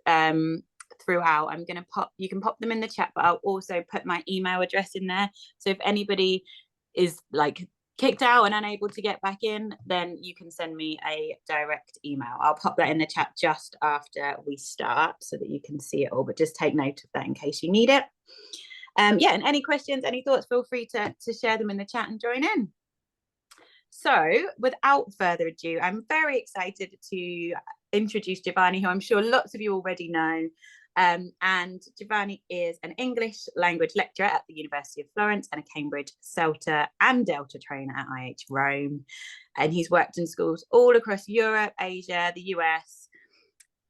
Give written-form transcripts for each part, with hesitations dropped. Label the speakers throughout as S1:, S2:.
S1: throughout. I'm going to you can pop them in the chat, but I'll also put my email address in there. So if anybody is like kicked out and unable to get back in, then you can send me a direct email. I'll pop that in the chat just after we start so that you can see it all, but just take note of that in case you need it. Yeah, and any questions, any thoughts, feel free to share them in the chat and join in. So without further ado, I'm very excited to introduce Giovanni, who I'm sure lots of you already know. And Giovanni is an English language lecturer at the University of Florence and a Cambridge CELTA and Delta trainer at IH Rome. And he's worked in schools all across Europe, Asia, the US.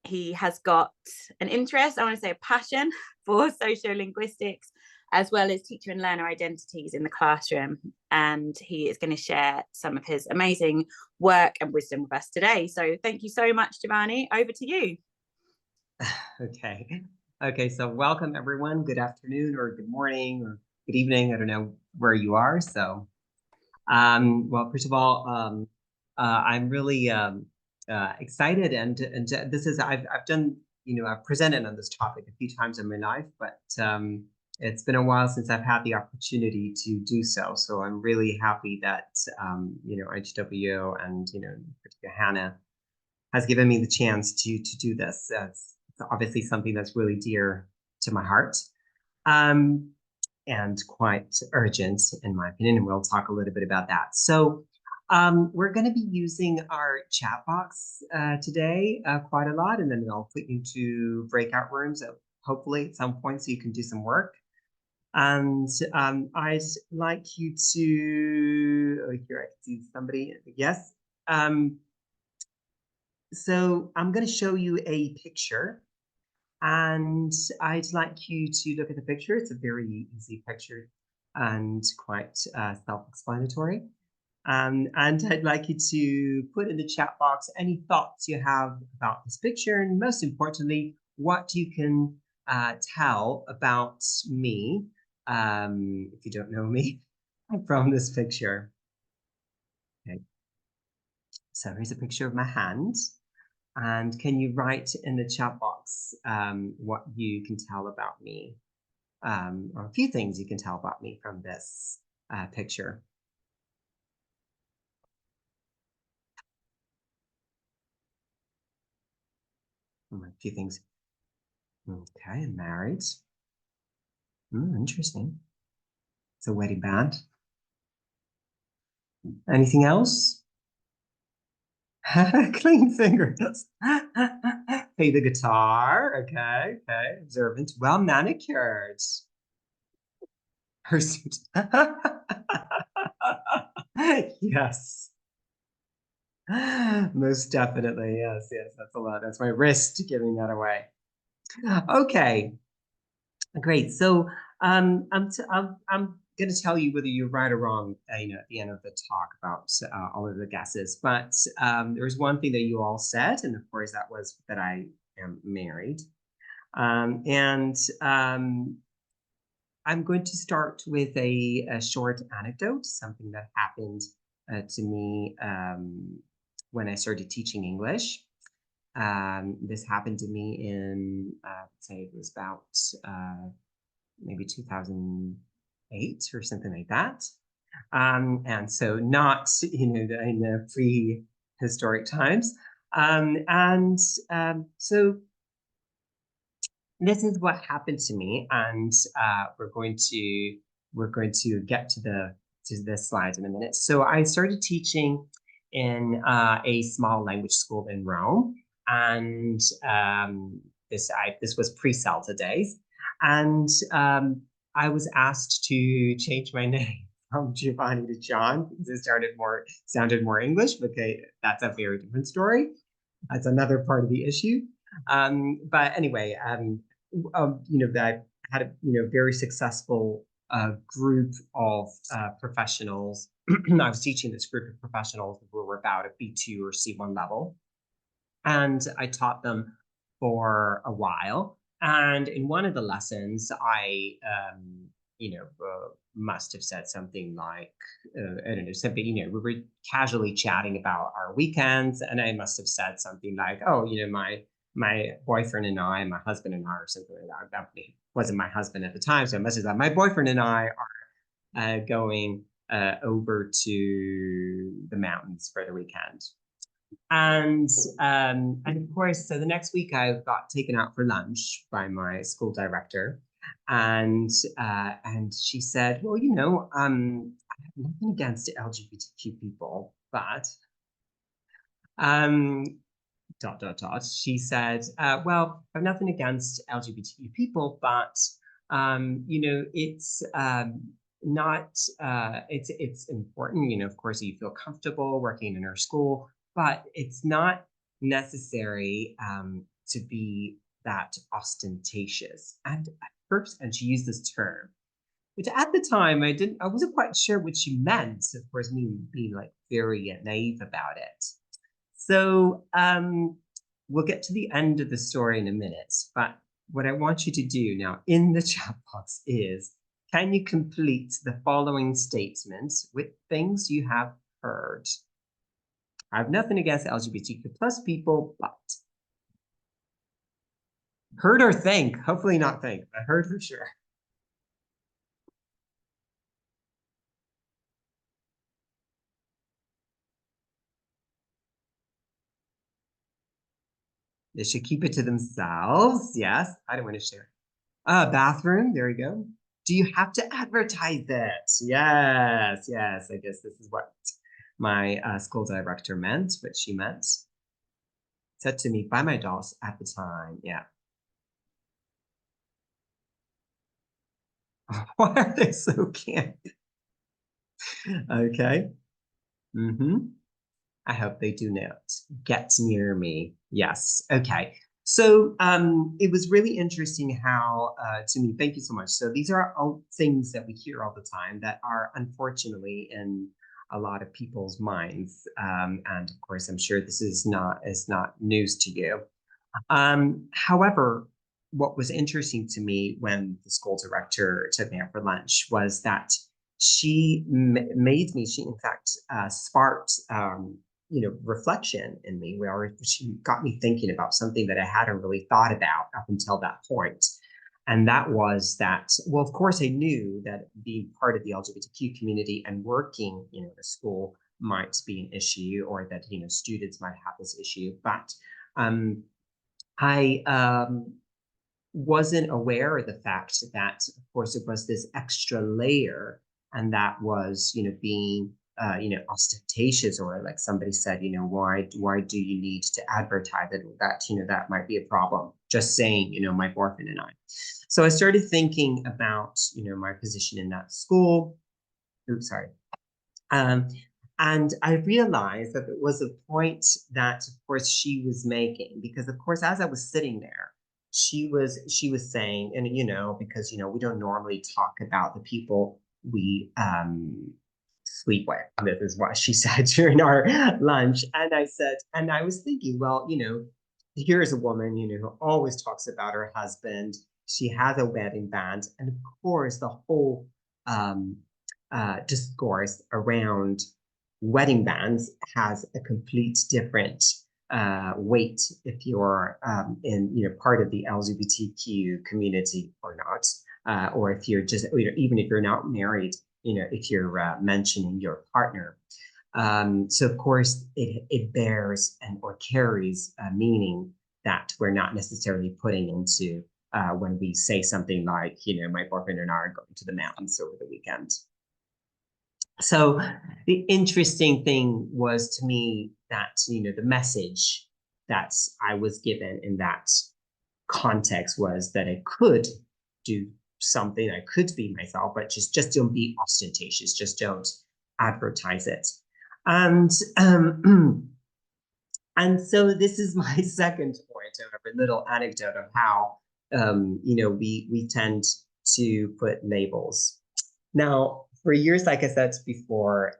S1: He has got an interest, I want to say a passion for sociolinguistics, as well as teacher and learner identities in the classroom. And he is going to share some of his amazing work and wisdom with us today. So thank you so much, Giovanni. Over to you.
S2: Okay, so welcome everyone. Good afternoon or good morning or good evening. I don't know where you are. So, well, first of all, I'm really excited, and this is I've done, I've presented on this topic a few times in my life, but it's been a while since I've had the opportunity to do so. So I'm really happy that HW and particularly Hannah has given me the chance to do this. It's obviously something that's really dear to my heart, and quite urgent in my opinion. And we'll talk a little bit about that. So we're going to be using our chat box today quite a lot, and then I'll put you into breakout rooms hopefully at some point so you can do some work. And I'd like you to, oh, here I see somebody, yes. So I'm going to show you a picture, and I'd like you to look at the picture. It's a very easy picture and quite self-explanatory. And I'd like you to put in the chat box any thoughts you have about this picture, and most importantly, what you can tell about me, if you don't know me, from this picture. Okay. So here's a picture of my hand. And can you write in the chat box what you can tell about me, or a few things you can tell about me from this picture? A few things. Okay, I'm married. Interesting. It's a wedding band. Anything else? Clean fingers. Play the guitar. Okay. Observant. Well manicured. Her suit. Yes. Most definitely. Yes. That's a lot. That's my wrist giving that away. Okay. Great. So I'm going to tell you whether you're right or wrong, at the end of the talk about all of the guesses. But there's one thing that you all said, and of course that was that I am married. I'm going to start with a short anecdote, something that happened to me when I started teaching English. This happened to me in, say it was about maybe 2008 or something like that. And so not, in the prehistoric times. So this is what happened to me, and we're going to get to this slide in a minute. So I started teaching in a small language school in Rome, and this was pre-CELTA days, and I was asked to change my name from Giovanni to John because it sounded more English. Okay, that's a very different story. That's another part of the issue. But anyway, that had a very successful group of professionals. I was teaching this group of professionals who were about a B2 or C1 level, and I taught them for a while. And in one of the lessons, I must have said something like, I don't know, something, we were casually chatting about our weekends, and I must have said something like, oh, my boyfriend and I, my husband and I, or something like that. That wasn't my husband at the time, so I messaged that. My boyfriend and I are going over to the mountains for the weekend. And of course, so the next week I got taken out for lunch by my school director, and she said, "Well, I have nothing against LGBTQ people, but um, dot dot dot." She said, "Well, I have nothing against LGBTQ people, but it's not it's important, of course, you feel comfortable working in our school, but it's not necessary to be that ostentatious." And at first, and she used this term, which at the time I wasn't quite sure what she meant. Of course, me being like very naive about it. So we'll get to the end of the story in a minute, but what I want you to do now in the chat box is, can you complete the following statements with things you have heard? I have nothing against LGBTQ plus people, but heard or think, hopefully not think, but heard for sure. They should keep it to themselves. Yes, I don't want to share. Bathroom, there you go. Do you have to advertise it? Yes, yes. I guess this is what my school director meant, what she meant. Said to me by my dolls at the time. Yeah. Why are they so camp? Okay. I hope they do not get near me. Yes. Okay. So it was really interesting how, to me, thank you so much. So these are all things that we hear all the time that are unfortunately in a lot of people's minds. And of course, I'm sure this is not news to you. However, what was interesting to me when the school director took me out for lunch was that she made me, she in fact sparked reflection in me, where she got me thinking about something that I hadn't really thought about up until that point. And that was that, well, of course, I knew that being part of the LGBTQ community and working, in a school might be an issue, or that, students might have this issue. But I wasn't aware of the fact that, of course, it was this extra layer, and that was, being ostentatious, or like somebody said, why do you need to advertise it? That, that might be a problem. Just saying, my boyfriend and I. So I started thinking about, my position in that school. Oops, sorry. And I realized that it was a point that, of course, she was making, because, of course, as I was sitting there, she was saying, and because we don't normally talk about the people we sleep with. This is what she said during our lunch. And I was thinking, well, here's a woman, who always talks about her husband. She has a wedding band, and of course, the whole discourse around wedding bands has a complete different weight if you're in part of the LGBTQ community or not, or if you're just, even if you're not married, if you're mentioning your partner. So of course it bears or carries a meaning that we're not necessarily putting into when we say something like, my boyfriend and I are going to the mountains over the weekend. So the interesting thing was to me that, the message that I was given in that context was that I could do something, I could be myself, but just don't be ostentatious, just don't advertise it. And and so this is my second point, a little anecdote of how we tend to put labels. Now, for years, like I said before,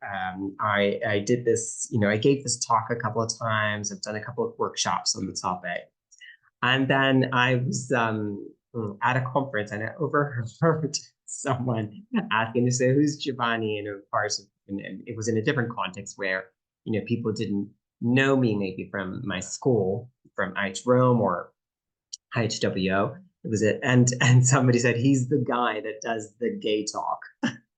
S2: I did this, I gave this talk a couple of times. I've done a couple of workshops on the topic. And then I was at a conference, and I overheard someone asking to say, who's Giovanni? And of course, and it was in a different context where, people didn't know me maybe from my school. from IH Rome or IHWO. It was it, and somebody said he's the guy that does the gay talk,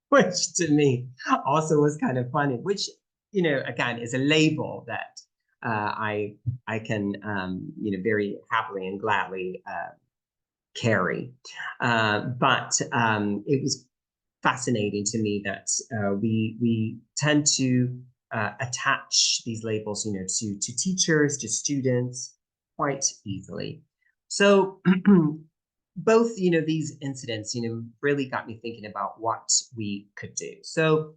S2: which to me also was kind of funny. Which, you know, again, is a label that I can very happily and gladly carry. But it was fascinating to me that we tend to attach these labels, you know, to teachers, to students quite easily. So both, you know, these incidents, you know, really got me thinking about what we could do. So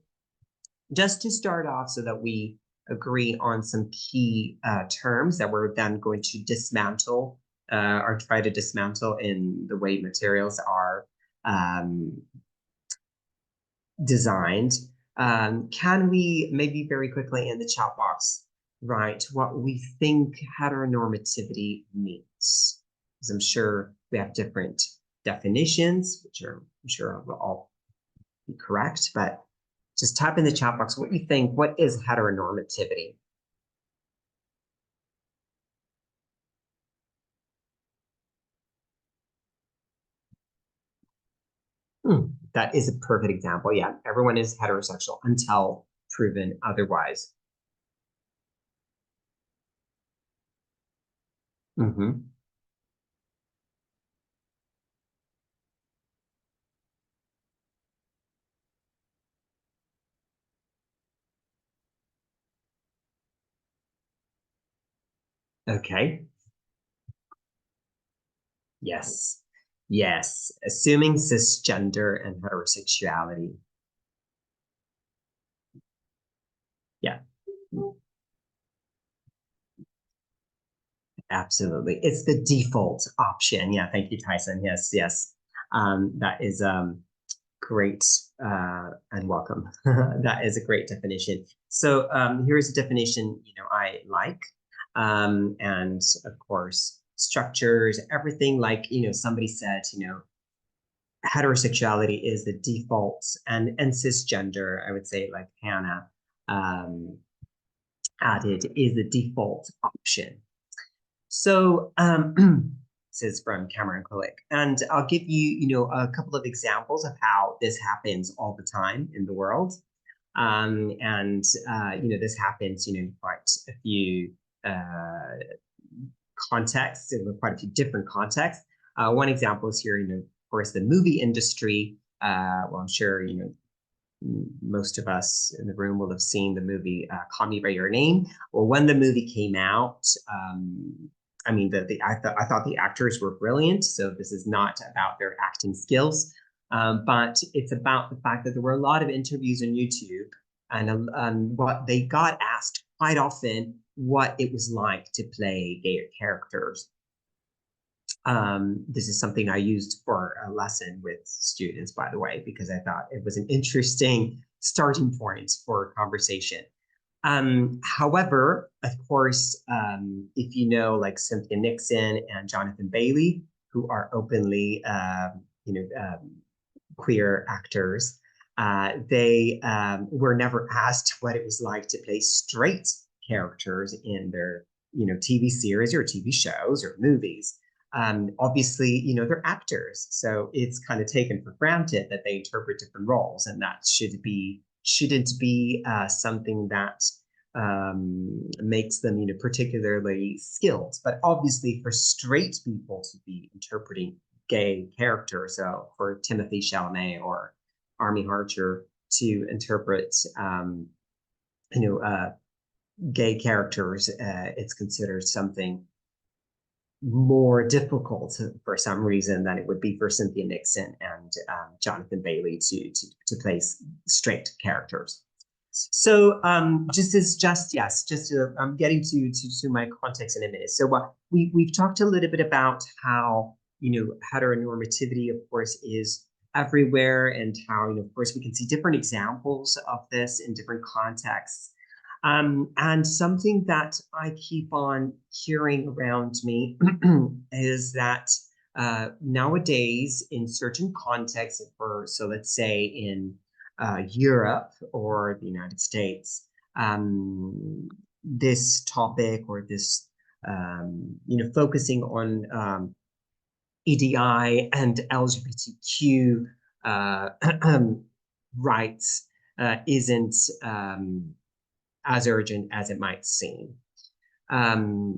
S2: just to start off, so that we agree on some key terms that we're then going to dismantle or try to dismantle in the way materials are designed. Can we maybe very quickly in the chat box write what we think heteronormativity means? Because I'm sure we have different definitions, which are, I'm sure will all be correct, but just type in the chat box what you think. What is heteronormativity? That is a perfect example. Yeah, everyone is heterosexual until proven otherwise. Okay. Yes. Yes. Assuming cisgender and heterosexuality. Yeah. Absolutely. It's the default option. Yeah. Thank you, Tyson. Yes. Yes. That is great and welcome. That is a great definition. So here's a definition, you know, I like. And of course, structures, everything, like, you know, somebody said, you know, heterosexuality is the default, and cisgender, I would say, like Hannah added, is the default option. So this is from Cameron Kulik, and I'll give you, you know, a couple of examples of how this happens all the time in the world. And you know, this happens, you know, quite a few contexts, in quite a few different contexts. One example is here, you know, of course, the movie industry. Well, I'm sure, you know, most of us in the room will have seen the movie Call Me by Your Name. Well, when the movie came out, I mean, I thought the actors were brilliant. So this is not about their acting skills, but it's about the fact that there were a lot of interviews on YouTube, and what they got asked quite often what it was like to play gay characters. This is something I used for a lesson with students, by the way, because I thought it was an interesting starting point for conversation. However, of course, if you know, like Cynthia Nixon and Jonathan Bailey, who are openly, queer actors, they were never asked what it was like to play straight characters in their, you know, TV series or TV shows or movies. Obviously, you know, they're actors, so it's kind of taken for granted that they interpret different roles, and that shouldn't be something that makes them, you know, particularly skilled. But obviously, for straight people to be interpreting gay characters, so for Timothy Chalamet or Armie Harcher to interpret, gay characters, it's considered something more difficult for some reason than it would be for Cynthia Nixon and Jonathan Bailey to play straight characters. So I'm getting to my context in a minute. So we've talked a little bit about how, you know, heteronormativity, of course, is everywhere, and how, you know, of course, we can see different examples of this in different contexts. And something that I keep on hearing around me is that nowadays, in certain contexts, so let's say in Europe or the United States, this topic or this focusing on EDI and LGBTQ rights isn't as urgent as it might seem,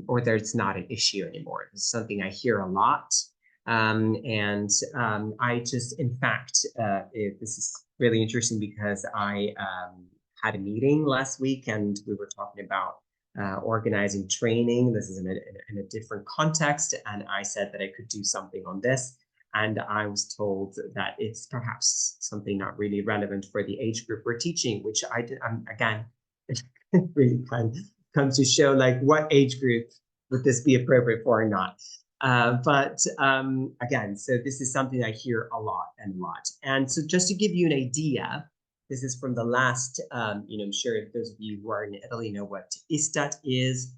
S2: or there's not an issue anymore. It's something I hear a lot. I just, in fact, this is really interesting because I had a meeting last week and we were talking about organizing training. This is in a different context. And I said that I could do something on this. And I was told that it's perhaps something not really relevant for the age group we're teaching, which I did, again, it really kind of comes to show like what age group would this be appropriate for or not. Again, so this is something I hear a lot. And so just to give you an idea, this is from the last, I'm sure those of you who are in Italy know what ISTAT is.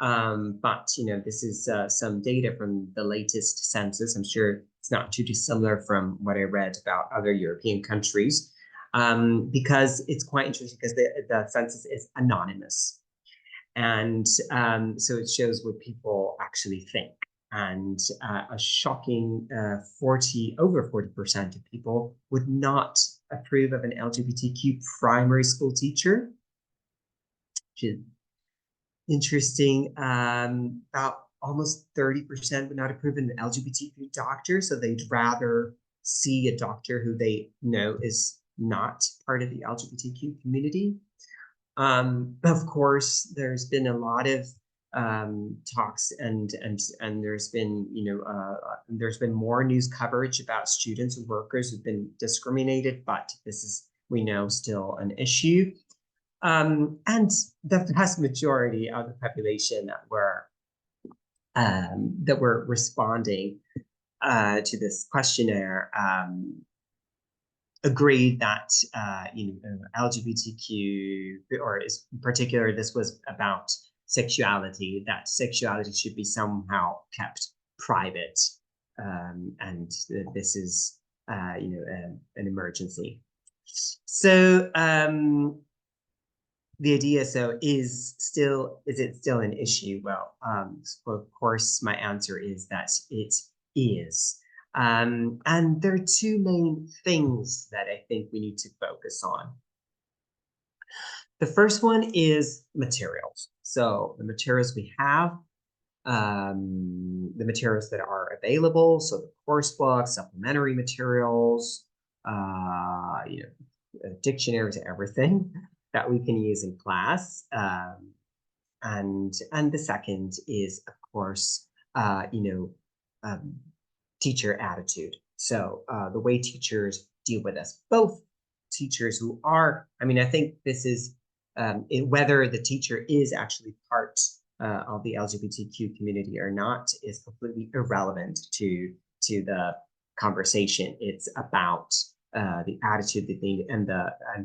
S2: This is some data from the latest census. I'm sure it's not too dissimilar from what I read about other European countries, because it's quite interesting because the census is anonymous. And so it shows what people actually think. And a shocking over 40% of people would not approve of an LGBTQ primary school teacher, which is interesting. About almost 30% would not approve of an LGBTQ doctor, so they'd rather see a doctor who they know is not part of the LGBTQ community. Of course, there's been a lot of talks and there's been more news coverage about students and workers who've been discriminated, but this is, we know, still an issue. And the vast majority of the population that were responding to this questionnaire agreed that LGBTQ, or in particular, this was about sexuality, that sexuality should be somehow kept private, and this is an emergency. So the idea, so is it still an issue? Well, of course, my answer is that it is. And there are two main things that I think we need to focus on. The first one is materials. So the materials we have, the materials that are available, so the course books, supplementary materials, dictionaries, everything that we can use in class. And the second is, of course, teacher attitude. So the way teachers deal with us, both teachers who are, I think this is, whether the teacher is actually part of the LGBTQ community or not is completely irrelevant to the conversation. It's about the attitude that they, and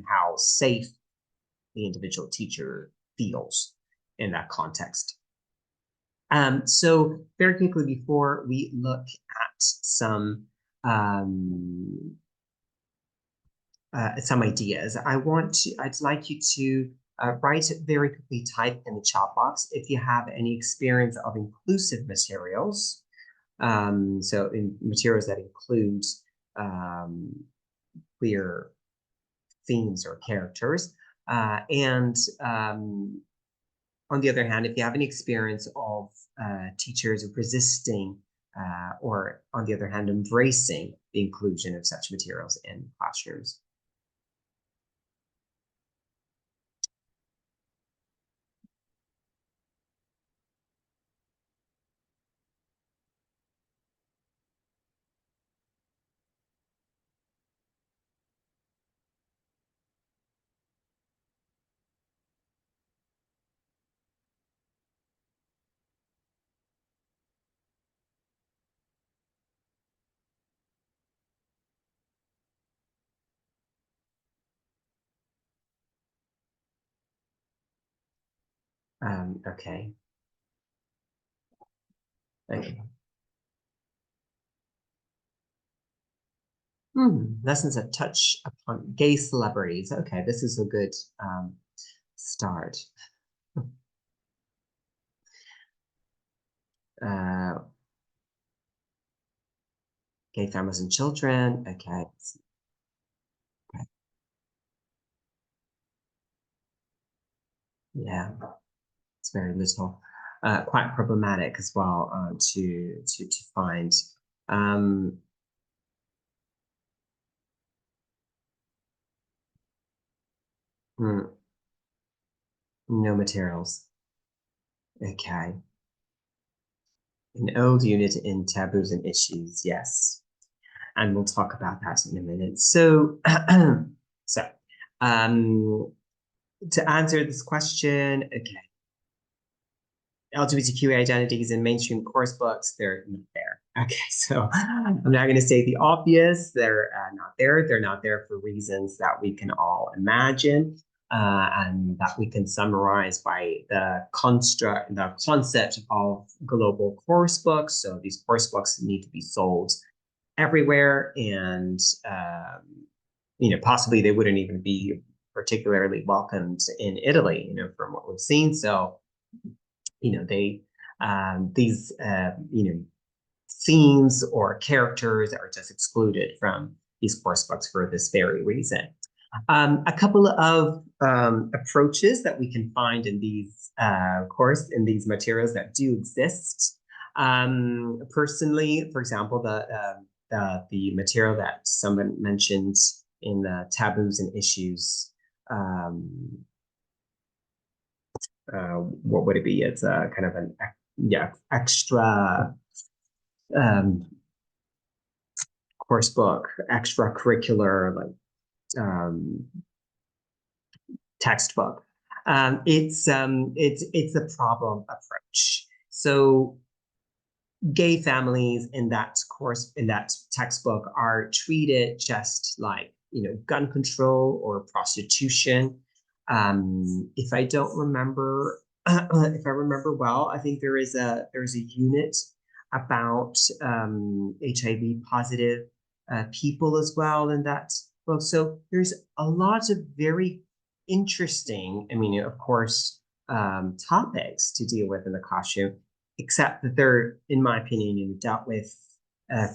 S2: how safe the individual teacher feels in that context. So very quickly, before we look at some ideas, I'd like you to write very quickly, type in the chat box if you have any experience of inclusive materials. So in materials that include queer themes or characters, and on the other hand, if you have any experience of teachers resisting or, on the other hand, embracing the inclusion of such materials in classrooms. Okay. Lessons that touch upon gay celebrities. Okay, this is a good start. Gay families and children. Okay. Okay. Yeah, it's very little. Quite problematic as well to find. No materials. Okay. An old unit in taboos and issues, yes. And we'll talk about that in a minute. So, to answer this question, okay. LGBTQ identities in mainstream course books, they're not there. Okay, so I'm not going to say the obvious. They're not there. They're not there for reasons that we can all imagine and that we can summarize by the concept of global course books. So these course books need to be sold everywhere, and possibly they wouldn't even be particularly welcomed in Italy, from what we've seen. So these themes or characters are just excluded from these course books for this very reason. A couple of approaches that we can find in these in these materials that do exist. Personally, for example, the material that someone mentioned in the taboos and issues. What would it be? It's a kind of an extra course book, extracurricular textbook. It's a problem approach. So gay families in that textbook are treated just like gun control or prostitution. If I don't remember, if I remember well, I think there's a unit about HIV positive people as well in that book. So there's a lot of very interesting, of course, topics to deal with in the classroom, except that they're, in my opinion, dealt with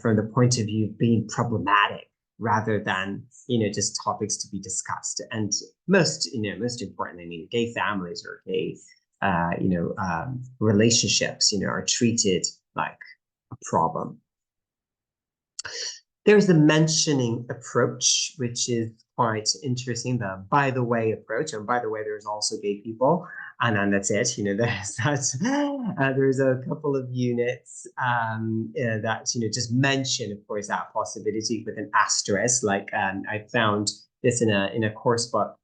S2: from the point of view of being problematic rather than just topics to be discussed. And most importantly, gay families or gay relationships are treated like a problem. There's the mentioning approach, which is quite interesting, the by the way approach. And by the way, there's also gay people. And then that's it. There's that. There's a couple of units that just mention, of course, that possibility with an asterisk. Like I found this in a course book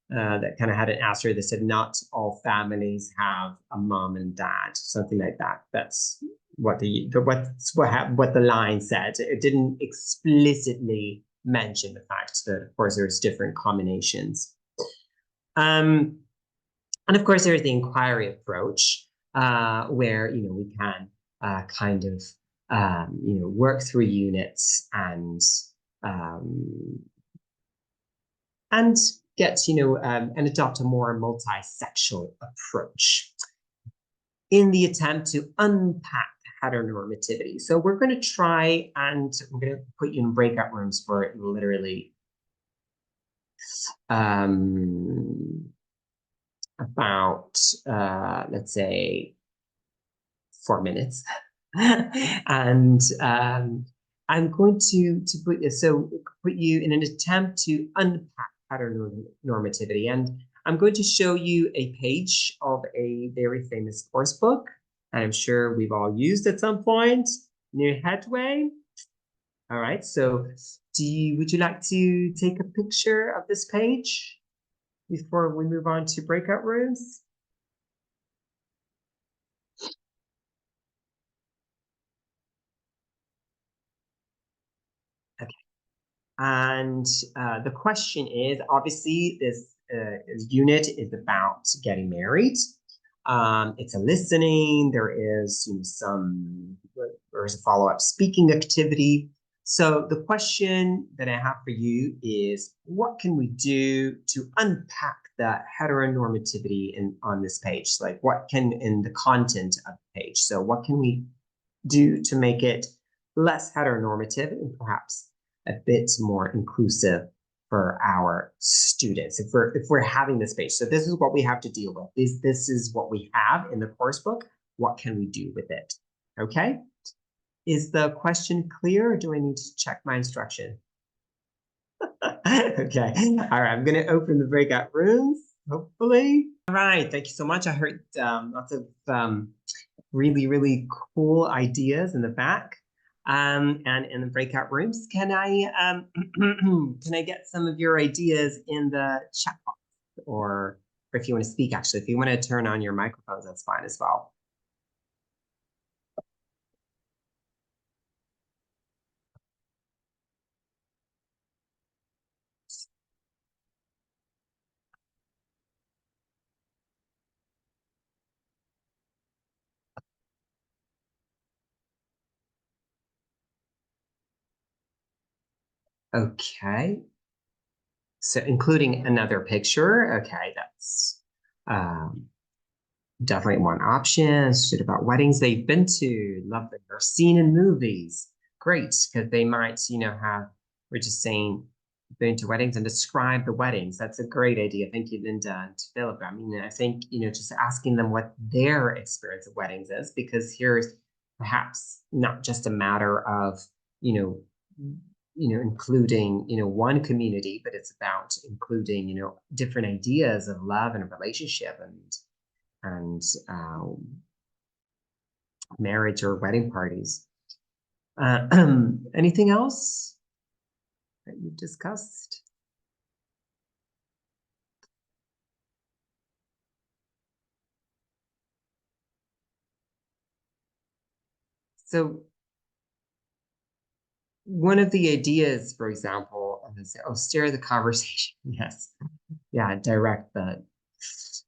S2: that kind of had an asterisk that said, "Not all families have a mom and dad," something like that. That's what the line said. It didn't explicitly mention the fact that, of course, there's different combinations. And of course, there's the inquiry approach, where we can kind of work through units and get and adopt a more multi-sexual approach in the attempt to unpack heteronormativity. So we're going to try, and we're going to put you in breakout rooms for literally about let's say 4 minutes. And I'm going to put you in an attempt to unpack heteronormativity. And I'm going to show you a page of a very famous course book. I'm sure we've all used at some point, New Headway. All right, so would you like to take a picture of this page before we move on to breakout rooms? Okay. And the question is, obviously, this unit is about getting married. It's a listening. There's a follow-up speaking activity. So the question that I have for you is, what can we do to unpack the heteronormativity on this page? Like what can in the content of the page? So what can we do to make it less heteronormative and perhaps a bit more inclusive for our students if we're having this page? So this is what we have to deal with. This is what we have in the course book. What can we do with it? Okay. Is the question clear, or do I need to check my instruction? Okay. All right. I'm going to open the breakout rooms, hopefully. All right. Thank you so much. I heard lots of really, really cool ideas in the back. And in the breakout rooms, can I get some of your ideas in the chat box, or if you want to speak, actually, if you want to turn on your microphones, that's fine as well. Okay. So including another picture. Okay, that's definitely one option. Shit about weddings they've been to, love that they're seen in movies. Great, because they might, we're just saying, been to weddings and describe the weddings. That's a great idea. Thank you, Linda and Philip. I mean, I think, just asking them what their experience of weddings is, because here's perhaps not just a matter of, including, one community, but it's about including, different ideas of love and a relationship and marriage or wedding parties. Anything else that you've discussed? So one of the ideas, for example, is, steer the conversation. Yes. Yeah, direct the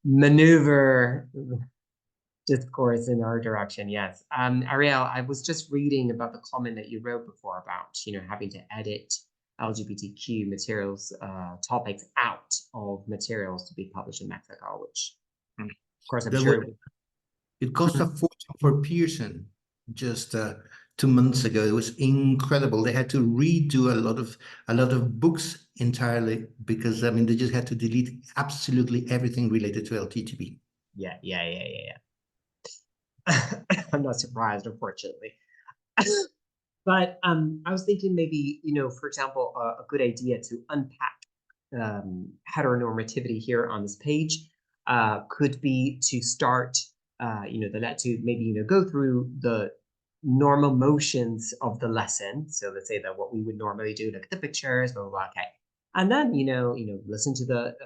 S2: maneuver discourse in our direction. Yes. Ariel, I was just reading about the comment that you wrote before about, having to edit LGBTQ materials, topics out of materials to be published in Mexico, which, of course, I'm sure.
S3: It cost a fortune for Pearson just 2 months ago. It was incredible. They had to redo a lot of books entirely because they just had to delete absolutely everything related to LGBTQ.
S2: Yeah. I'm not surprised, unfortunately. But I was thinking maybe, for example, a good idea to unpack heteronormativity here on this page could be to start, to maybe, go through the normal motions of the lesson. So let's say that what we would normally do, look at the pictures, blah, blah, blah, okay. And then, listen to the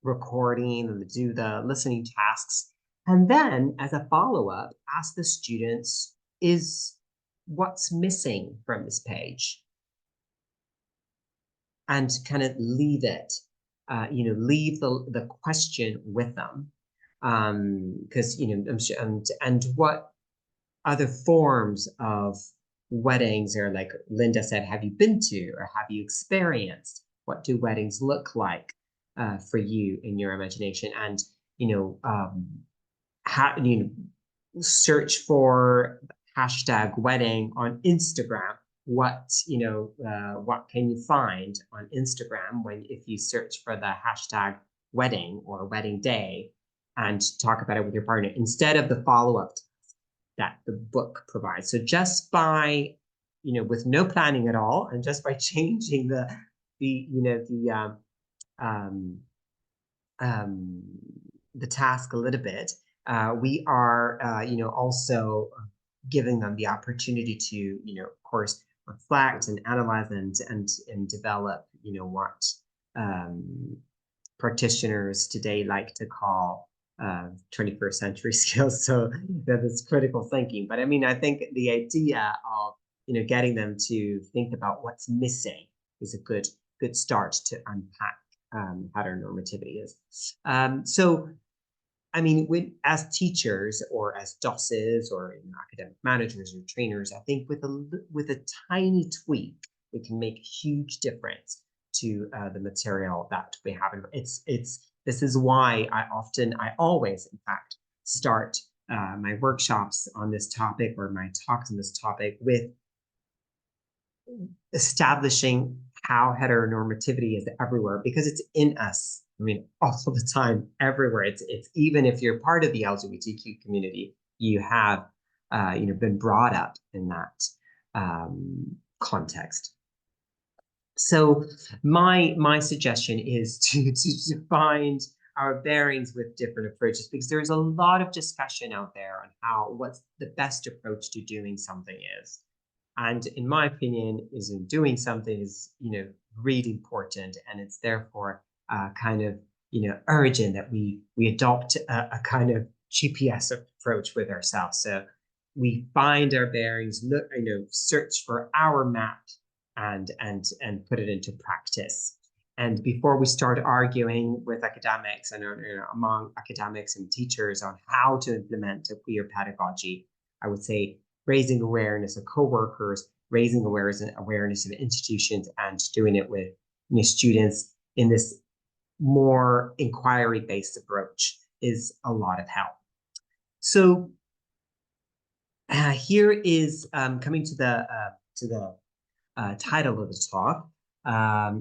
S2: recording and do the listening tasks. And then as a follow-up, ask the students, is what's missing from this page? And kind of leave it, leave the question with them. Because, I'm sure, and what other forms of weddings, or like Linda said, have you been to or have you experienced? What do weddings look like for you in your imagination? And, search for hashtag wedding on Instagram. What can you find on Instagram if you search for the hashtag wedding or wedding day and talk about it with your partner instead of the follow-up task that the book provides? So just by, with no planning at all, and just by changing the task a little bit, we are, also giving them the opportunity to, of course, reflect and analyze and develop, what practitioners today like to call 21st century skills. So that is critical thinking. But I mean, I think the idea of, getting them to think about what's missing is a good start to unpack heteronormativity is. So I mean, as teachers or as DOSs or academic managers or trainers, I think with a tiny tweak, we can make a huge difference to the material that we have. This is why I always, in fact, start my workshops on this topic or my talks on this topic with establishing how heteronormativity is everywhere, because it's in us. I mean, all the time, everywhere. It's even if you're part of the LGBTQ community, you have been brought up in that context. So my suggestion is to find our bearings with different approaches, because there's a lot of discussion out there on what's the best approach to doing something is. And in my opinion, doing something is, really important, and it's therefore kind of, urgent that we adopt a kind of GPS approach with ourselves. So we find our bearings, look, search for our map, and put it into practice. And before we start arguing with academics and among academics and teachers on how to implement a queer pedagogy, I would say raising awareness of coworkers, raising awareness of institutions, and doing it with students in this more inquiry-based approach is a lot of help. So here is coming to the title of the talk,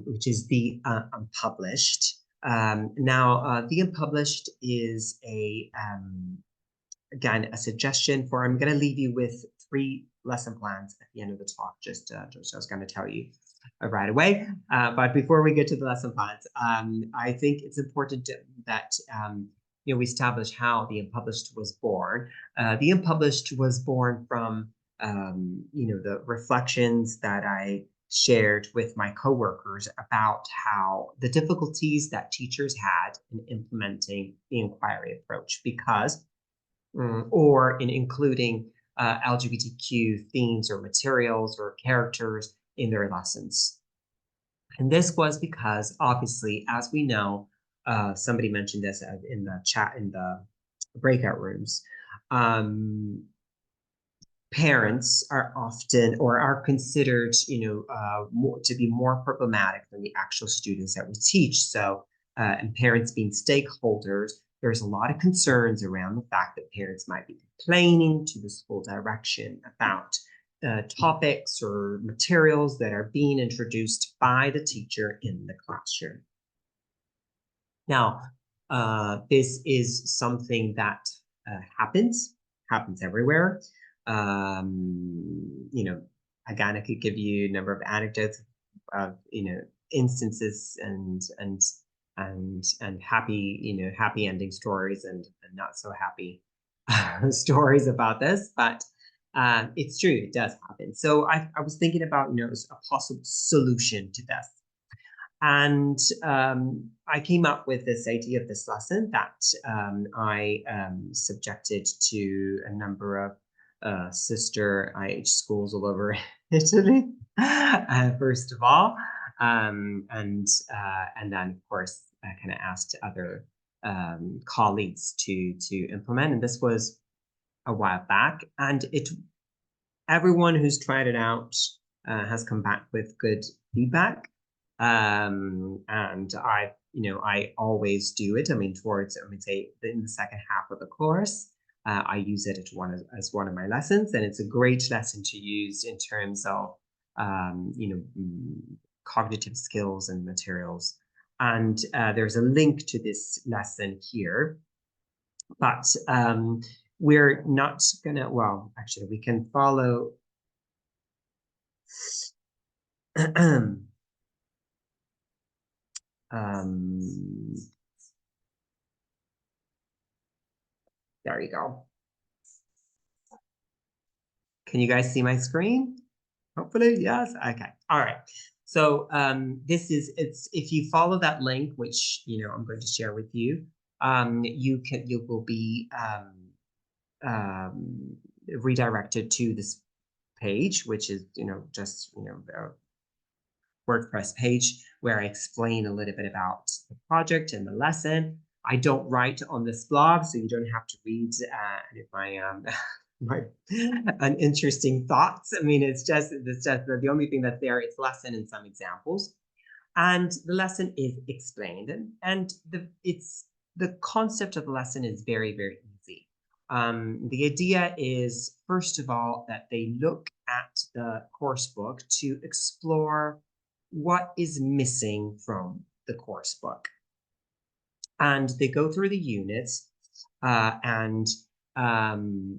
S2: which is the Unpublished. Now, the Unpublished is again, a suggestion for, I'm going to leave you with 3 lesson plans at the end of the talk, just I was going to tell you right away. But before we get to the lesson plans, I think it's important that we establish how the Unpublished was born. The Unpublished was born from the reflections that I shared with my coworkers about how the difficulties that teachers had in implementing the inquiry approach, because or in including LGBTQ themes or materials or characters in their lessons. And this was because, obviously, as we know, somebody mentioned this in the chat in the breakout rooms, parents are often or are considered, to be more problematic than the actual students that we teach. So, and parents being stakeholders, there's a lot of concerns around the fact that parents might be complaining to the school direction about topics or materials that are being introduced by the teacher in the classroom. Now, this is something that happens everywhere. Again, I could give you a number of anecdotes of, instances and happy, happy ending stories and not so happy stories about this, but it's true, it does happen. So I was thinking about, a possible solution to this. And I came up with this idea of this lesson that I subjected to a number of sister IH schools all over Italy, first of all. And then, of course, I kind of asked other colleagues to implement. And this was a while back. And everyone who's tried it out has come back with good feedback. And I always do it. I mean, say in the second half of the course, I use it as one of my lessons, and it's a great lesson to use in terms of, cognitive skills and materials. And there's a link to this lesson here, but we're not gonna, well, actually we can follow. There you go. Can you guys see my screen? Hopefully, yes. Okay. All right. So if you follow that link, which I'm going to share with you, you will be redirected to this page, which is just a WordPress page where I explain a little bit about the project and the lesson. I don't write on this blog, so you don't have to read any of my my uninteresting thoughts. I mean, it's just the only thing that's there is lesson and some examples, and the lesson is explained, and the concept of the lesson is very, very easy. The idea is, first of all, that they look at the course book to explore what is missing from the course book. And they go through the units and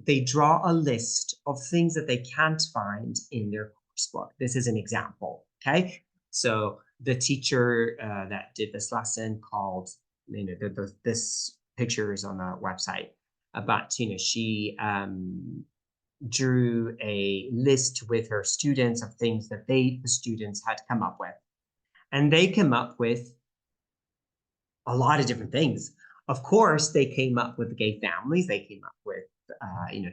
S2: they draw a list of things that they can't find in their course book. This is an example, okay? So the teacher that did this lesson called, this picture is on the website, but, she drew a list with her students of things that the students had come up with. And they came up with a lot of different things. Of course, they came up with gay families. They came up with,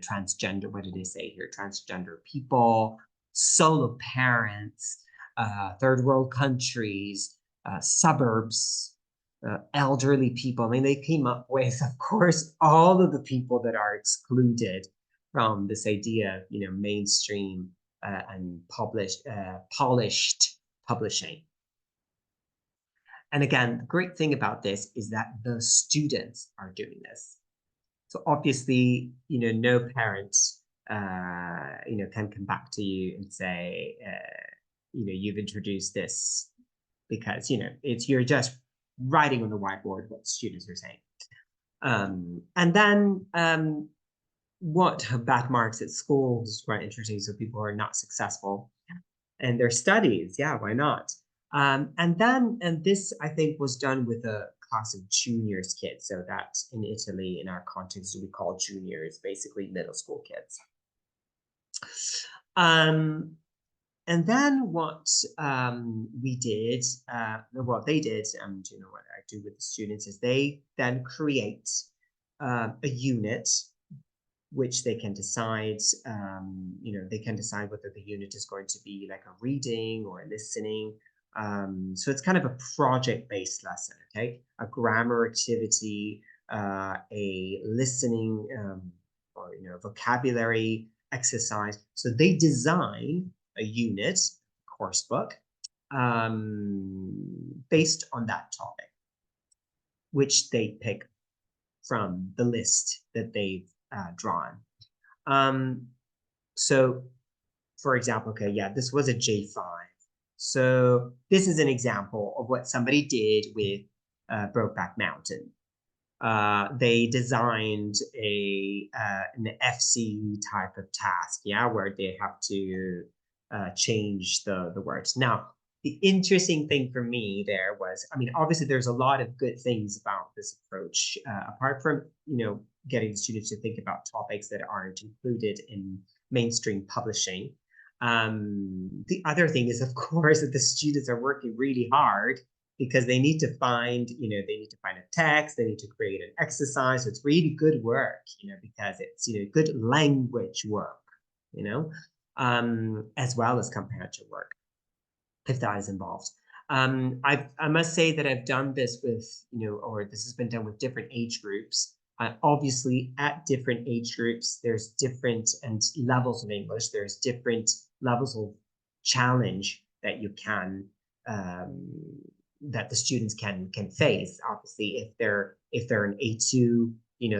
S2: transgender, what did they say here? Transgender people, solo parents, third world countries, suburbs, elderly people. I mean, they came up with, of course, all of the people that are excluded from this idea of, mainstream and polished publishing. And again, the great thing about this is that the students are doing this. So obviously, no parents, can come back to you and say, you've introduced this because, you're just writing on the whiteboard what students are saying. And then what bad marks at school is quite interesting. So people are not successful in their studies. Yeah, why not? And this, I think, was done with a class of juniors kids. So that in Italy, in our context, we call juniors basically middle school kids. And then what we did, what they did, and what I do with the students is they then create a unit which they can decide, they can decide whether the unit is going to be like a reading or a listening. So it's kind of a project-based lesson, okay? A grammar activity, a listening, or vocabulary exercise. So they design a unit, course book, based on that topic, which they pick from the list that they've drawn. So, for example, okay, yeah, this was a J5. So this is an example of what somebody did with Brokeback Mountain. They designed an FC type of task, yeah, where they have to change the words. Now, the interesting thing for me there was, I mean, obviously there's a lot of good things about this approach, apart from, getting students to think about topics that aren't included in mainstream publishing. The other thing is, of course, that the students are working really hard because they need to find, they need to find a text, they need to create an exercise. So it's really good work, because it's, good language work, as well as comparative work, if that is involved. I must say that I've done this with, or this has been done with different age groups. Obviously, at different age groups, there's different levels of English. There's different levels of challenge that you can, that the students can face. Obviously, if they're an A2, you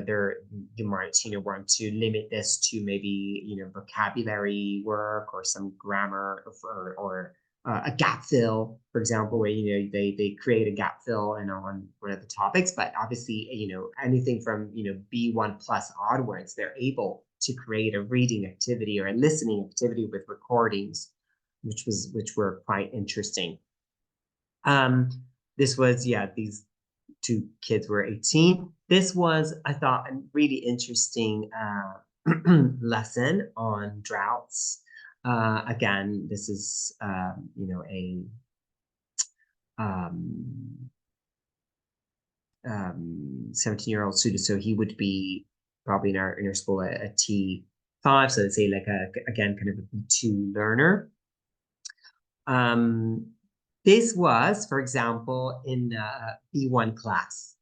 S2: might want to limit this to maybe vocabulary work or some grammar or a gap fill, for example, where they create a gap fill on one of the topics. But obviously, anything from B1 plus onwards, they're able to create a reading activity or a listening activity with recordings, which were quite interesting. This was, these two kids were 18. This was, I thought, a really interesting lesson on droughts. Again, this is, a 17-year-old student, so he would be probably in our school a T5, so let's say like again kind of a B2 learner. This was, for example, in a B1 class.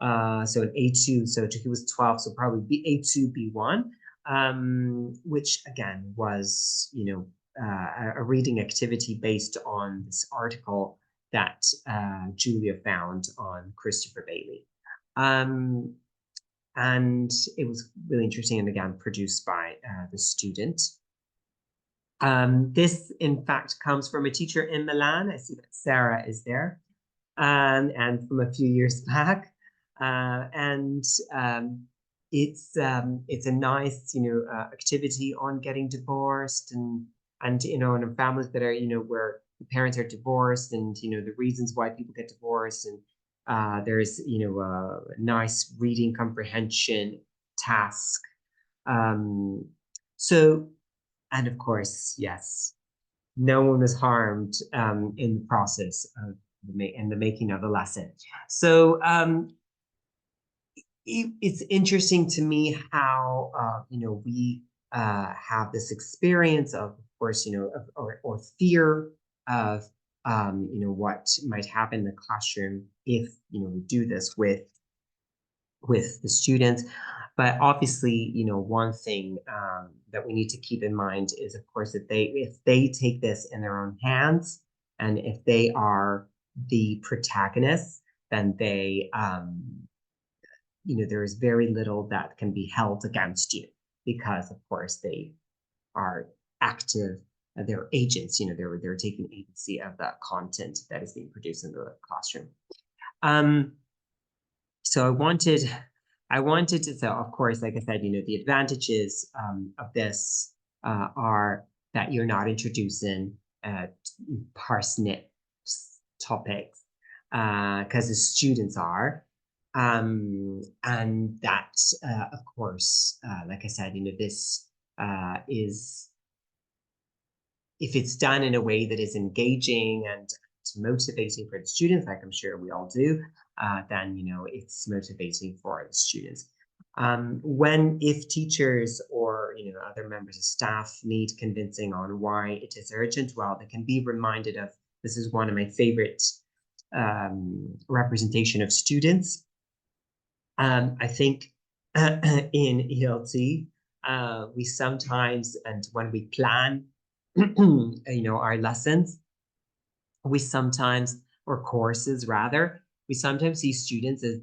S2: So an A2, so he was 12, so probably A2, B1, which again was, a reading activity based on this article that Julia found on Christopher Bailey. And it was really interesting, and again, produced by the student. This, in fact, comes from a teacher in Milan. I see that Sarah is there, and from a few years back. It's a nice, activity on getting divorced and in families that are, where the parents are divorced, and the reasons why people get divorced, and there's a nice reading comprehension task. So, and of course, yes, no one was harmed in the process of the making of the lesson. So it's interesting to me how we have this experience of course, or fear of what might happen in the classroom if we do this with the students. But obviously, one thing that we need to keep in mind is, of course, that if they take this in their own hands, and if they are the protagonists, then they, there is very little that can be held against you, because, of course, they are active. They're agents. They're taking agency of the content that is being produced in the classroom. So I wanted to, so of course, like I said, the advantages of this are that you're not introducing parsnip topics, because the students are, and that, of course, like I said, this is, if it's done in a way that is engaging and motivating for the students, like I'm sure we all do, then it's motivating for the students. If teachers or other members of staff need convincing on why it is urgent, well, they can be reminded of, this is one of my favorite representation of students. I think in ELT, we sometimes, and when we plan our lessons, we sometimes, or courses rather, we sometimes see students as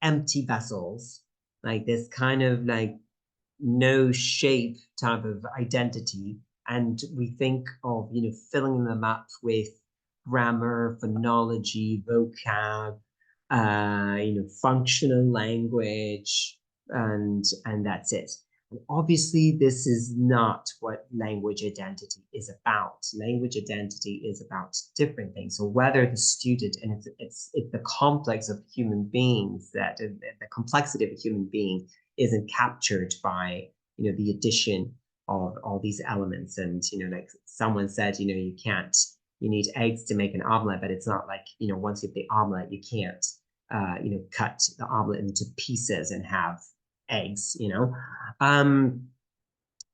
S2: empty vessels, like this kind of like no shape type of identity. And we think of, filling them up with grammar, phonology, vocab, functional language, and that's it. Obviously, this is not what language identity is about. Language identity is about different things. So whether the student, and it's the complex of human beings, that the complexity of a human being isn't captured by the addition of all these elements. And like someone said, you need eggs to make an omelet, but it's not like once you have the omelet, you can't cut the omelet into pieces and have eggs.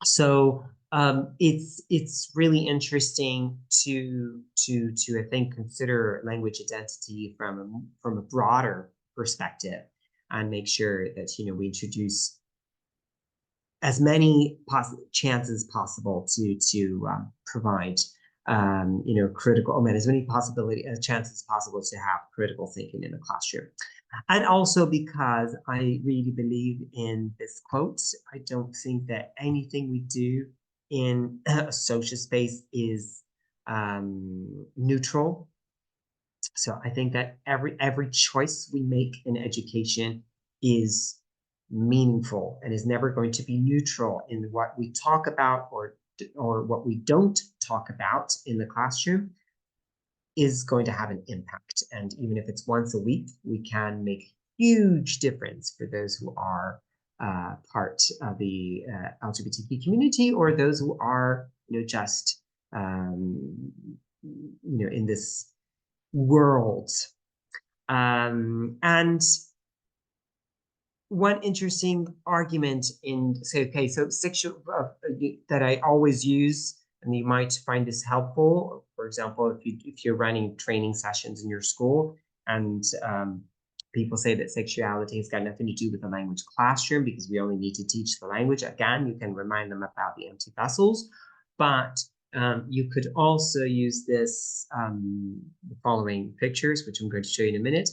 S2: So it's really interesting to I think consider language identity from a broader perspective, and make sure that we introduce as many chances possible to provide critical, as many chances possible to have critical thinking in the classroom. And also because I really believe in this quote, I don't think that anything we do in a social space is neutral. So I think that every choice we make in education is meaningful and is never going to be neutral in what we talk about or what we don't talk about in the classroom is going to have an impact. And even if it's once a week, we can make huge difference for those who are part of the LGBTQ community, or those who are just in this world. And one interesting argument so sexual that I always use, and you might find this helpful, for example, if you're running training sessions in your school, and people say that sexuality has got nothing to do with the language classroom because we only need to teach the language. Again, you can remind them about the empty vessels, but you could also use this, the following pictures, which I'm going to show you in a minute,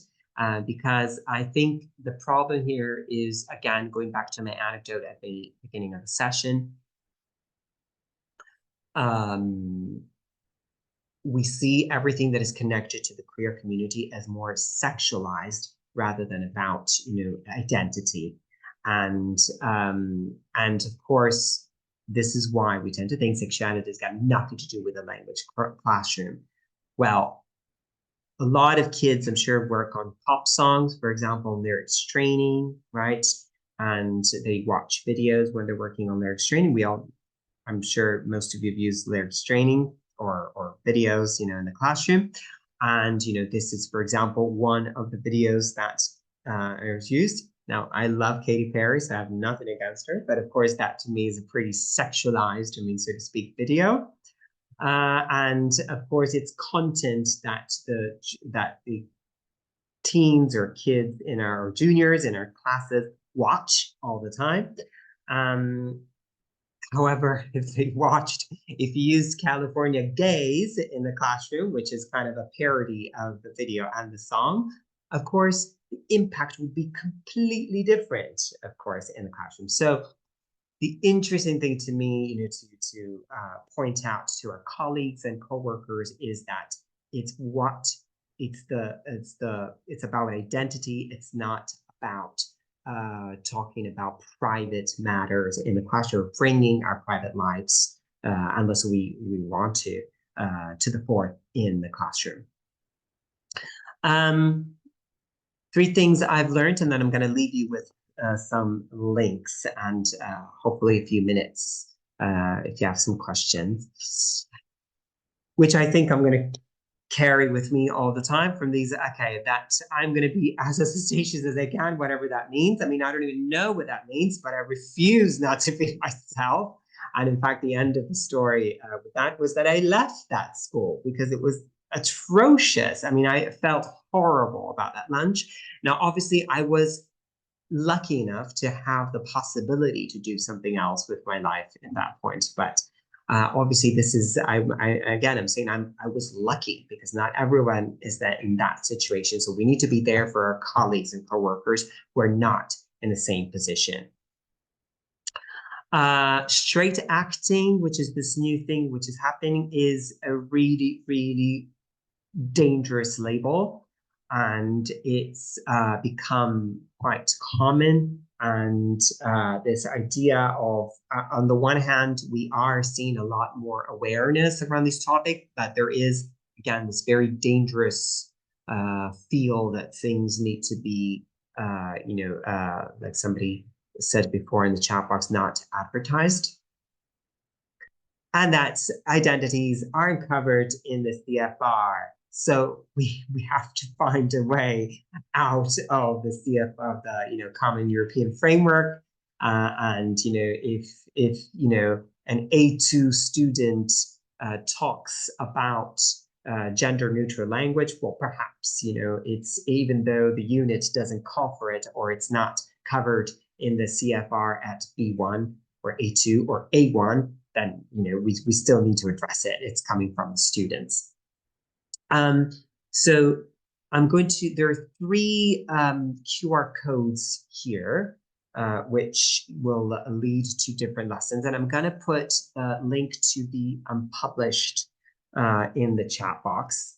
S2: because I think the problem here is, again, going back to my anecdote at the beginning of the session, we see everything that is connected to the queer community as more sexualized rather than about, identity. And of course, this is why we tend to think sexuality has got nothing to do with the language classroom. Well, a lot of kids, I'm sure, work on pop songs, for example, lyrics training, right? And they watch videos when they're working on lyrics training. I'm sure most of you have used lyrics training or videos, in the classroom. And, this is, for example, one of the videos that is used. Now, I love Katy Perry, so I have nothing against her. But of course, that to me is a pretty sexualized, so to speak, video. And of course, it's content that the teens or kids in our juniors in our classes watch all the time. However, if you used California Gays in the classroom, which is kind of a parody of the video and the song, of course, the impact would be completely different, of course, in the classroom. So the interesting thing to me, to point out to our colleagues and coworkers is that it's about identity. It's not about talking about private matters in the classroom, bringing our private lives, unless we want to the fore in the classroom. 3 things I've learned, and then I'm going to leave you with some links and hopefully a few minutes if you have some questions, which I think I'm going to carry with me all the time from these. Okay, that I'm going to be as ostentatious as I can, whatever that means. I mean, I don't even know what that means, but I refuse not to be myself. And in fact, the end of the story with that was that I left that school because it was atrocious. I mean, I felt horrible about that lunch. Now, obviously, I was lucky enough to have the possibility to do something else with my life at that point. But obviously, this is, I'm saying I was lucky because not everyone is in that situation. So we need to be there for our colleagues and coworkers who are not in the same position. Straight acting, which is this new thing which is happening, is a really, really dangerous label. And it's become quite common. And this idea of, on the one hand, we are seeing a lot more awareness around this topic, but there is, again, this very dangerous feel that things need to be, like somebody said before in the chat box, not advertised. And that identities aren't covered in the CFR. So we have to find a way out of the CFR, of the Common European Framework, and if an A2 student talks about gender neutral language, well, perhaps it's, even though the unit doesn't call for it or it's not covered in the CFR at B1 or A2 or A1, then we still need to address it. It's coming from the students. So I'm going to, there are 3 QR codes here, which will lead to different lessons. And I'm going to put a link to the Unpublished in the chat box,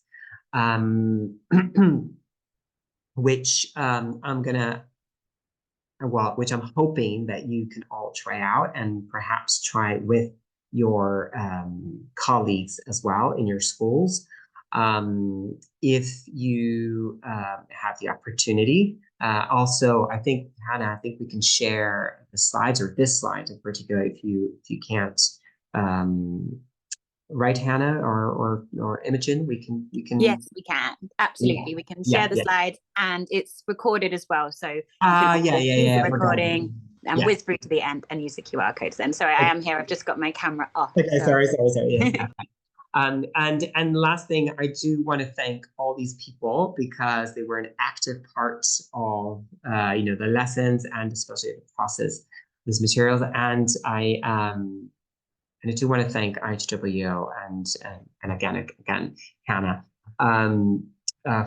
S2: which which I'm hoping that you can all try out and perhaps try with your colleagues as well in your schools. If you have the opportunity. Also, I think, Hannah, we can share the slides, or this slide in particular, if you can't. Right, Hannah or Imogen, we can.
S1: Yes, we can. Absolutely, yeah. We can share the slides, and it's recorded as well. So use the recording and whiz through to the end and use the QR codes. Then, sorry, I am here. I've just got my camera off.
S2: Okay,
S1: so.
S2: sorry. Yeah. And last thing, I do want to thank all these people because they were an active part of the lessons and especially the process, these materials. And I do want to thank IHWO and again Hannah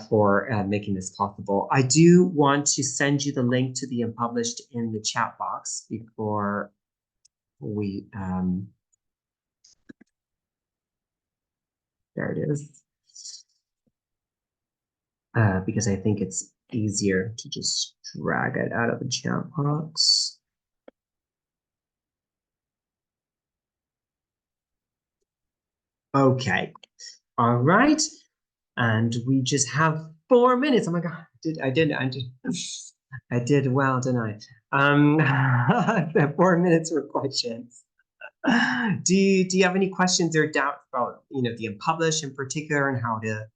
S2: for making this possible. I do want to send you the link to the Unpublished in the chat box before we there it is. Because I think it's easier to just drag it out of the chat box. Okay, all right. And we just have 4 minutes. Oh my God, I did well, didn't I? 4 minutes for questions. Do you have any questions or doubts about the Unpublished in particular and how to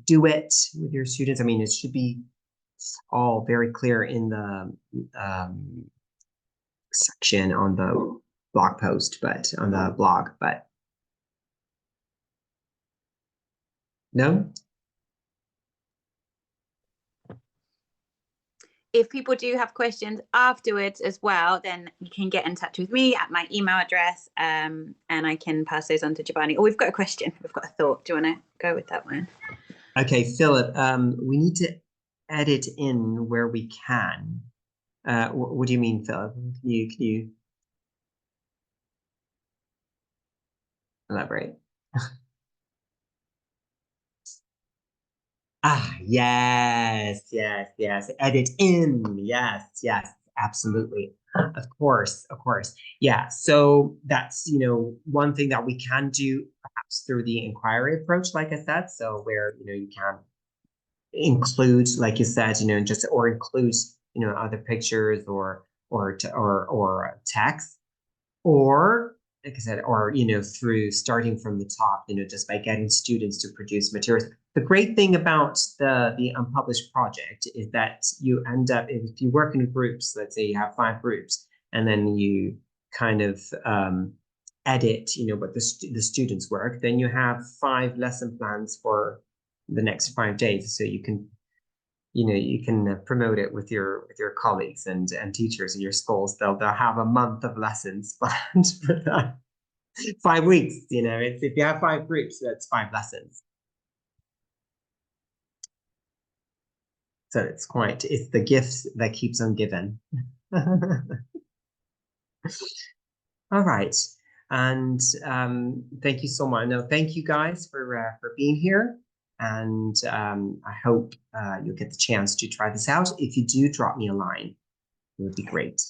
S2: do it with your students? I mean, it should be all very clear in the section on the blog post, but on the blog, but no?
S1: If people do have questions afterwards as well, then you can get in touch with me at my email address, and I can pass those on to Giovanni. Oh, we've got a question. We've got a thought. Do you want to go with that one?
S2: Okay, Philip, we need to edit in where we can. What do you mean, Philip? Can you elaborate? Yes. Edit in. Yes, absolutely. Of course. Yeah. So that's, one thing that we can do perhaps through the inquiry approach, like I said. So where, you can include, like you said, just or include, other pictures or text, or like I said, or through starting from the top, just by getting students to produce materials. The great thing about the Unpublished project is that you end up, if you work in groups, let's say you have 5 groups, and then you kind of edit, what the students work, then you have 5 lesson plans for the next 5 days, so you can promote it with your colleagues and teachers in your schools. They'll have a month of lessons planned for that. 5 weeks, it's, if you have 5 groups, that's 5 lessons. So it's the gift that keeps on giving. All right. And thank you so much. No, thank you guys for being here. And I hope you'll get the chance to try this out. If you do, drop me a line. It would be great.